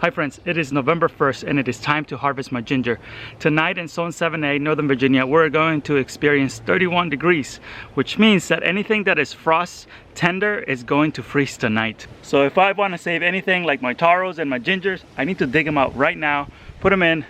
Hi friends, it is November 1st and it is time to harvest my ginger. Tonight in Zone 7A, Northern Virginia, we're going to experience 31 degrees, which means that anything that is frost tender is going to freeze tonight. So if I want to save anything like my taros and my gingers, I need to dig them out right now, put them in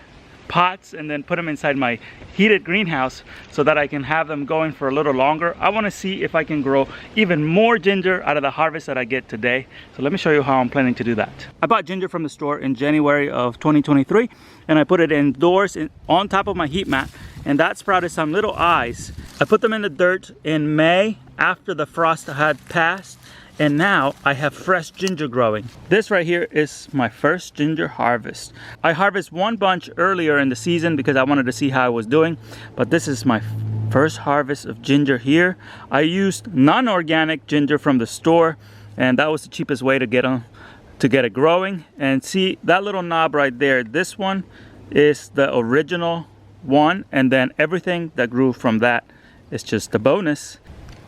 pots, and then put them inside my heated greenhouse so that I can have them going for a little longer. I want to see if I can grow even more ginger out of the harvest that I get today. So let me show you how I'm planning to do that. I bought ginger from the store in January of 2023 and I put it indoors on top of my heat mat, and that sprouted some little eyes. I put them in the dirt in May after the frost had passed, and now I have fresh ginger growing. This right here is my first ginger harvest. I harvested one bunch earlier in the season because I wanted to see how I was doing, but this is my first harvest of ginger here. I used non-organic ginger from the store, and that was the cheapest way to get it growing. And see that little knob right there, this one is the original one, and then everything that grew from that is just a bonus.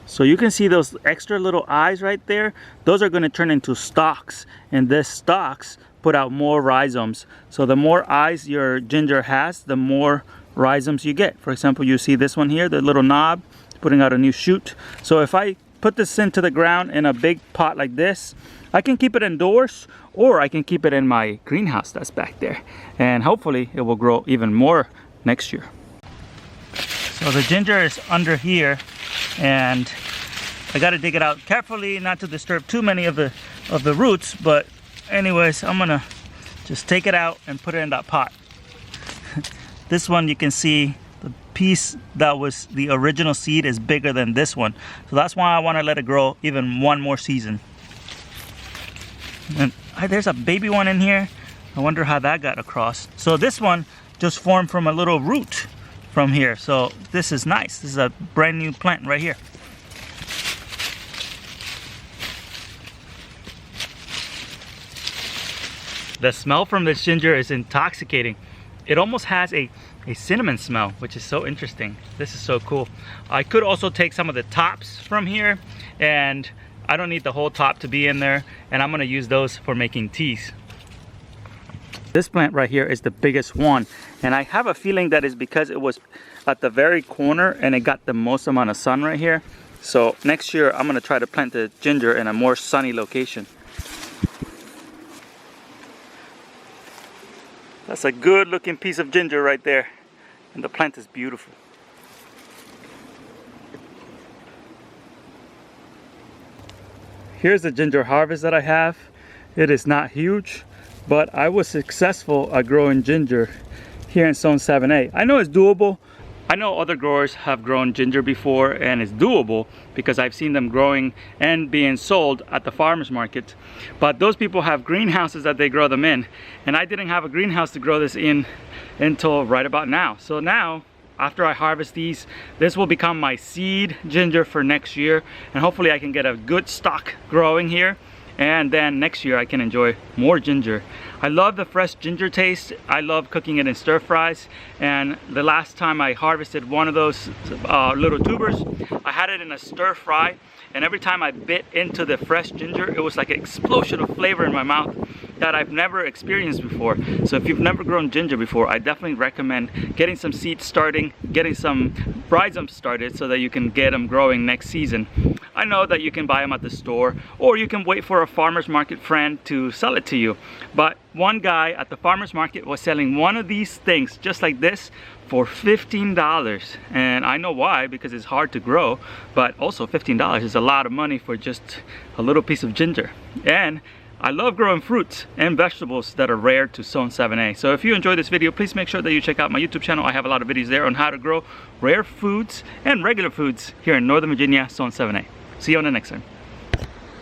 So you can see those extra little eyes right there. Those are going to turn into stalks, and these stalks put out more rhizomes. So the more eyes your ginger has, the more rhizomes you get. For example, you see this one here, the little knob putting out a new shoot. So if I put this into the ground in a big pot like this, I can keep it indoors, or I can keep it in my greenhouse that's back there, and hopefully it will grow even more next year. So the ginger is under here, and I got to dig it out carefully not to disturb too many of the roots. But anyways, I'm gonna just take it out and put it in that pot. This one, you can see the piece that was the original seed is bigger than this one, so that's why I want to let it grow even one more season. And there's a baby one in here. I wonder how that got across. So this one just formed from a little root from here. So this is nice. This is a brand new plant right here. The smell from this ginger is intoxicating. It almost has a cinnamon smell, which is so interesting. This is so cool. I could also take some of the tops from here, and I don't need the whole top to be in there, and I'm gonna use those for making teas. This plant right here is the biggest one, and I have a feeling that is because it was at the very corner and it got the most amount of sun right here. So next year I'm gonna try to plant the ginger in a more sunny location. That's a good looking piece of ginger right there, and the plant is beautiful. Here's the ginger harvest that I have. It is not huge, but I was successful at growing ginger here in Zone 7A. I know it's doable. I know other growers have grown ginger before, and it's doable because I've seen them growing and being sold at the farmers market. But those people have greenhouses that they grow them in, and I didn't have a greenhouse to grow this in until right about now. So now, after I harvest these, this will become my seed ginger for next year, and hopefully I can get a good stock growing here, and then next year I can enjoy more ginger. I love the fresh ginger taste. I love cooking it in stir fries, and the last time I harvested one of those little tubers, I had it in a stir fry, and every time I bit into the fresh ginger, it was like an explosion of flavor in my mouth that I've never experienced before. So if you've never grown ginger before, I definitely recommend getting some seeds starting, getting some rhizomes started so that you can get them growing next season. I know that you can buy them at the store, or you can wait for a farmer's market friend to sell it to you. But one guy at the farmer's market was selling one of these things just like this for $15. And I know why, because it's hard to grow, but also $15 is a lot of money for just a little piece of ginger. And I love growing fruits and vegetables that are rare to Zone 7A. So if you enjoyed this video, please make sure that you check out my YouTube channel. I have a lot of videos there on how to grow rare foods and regular foods here in Northern Virginia, Zone 7A. See you on the next time.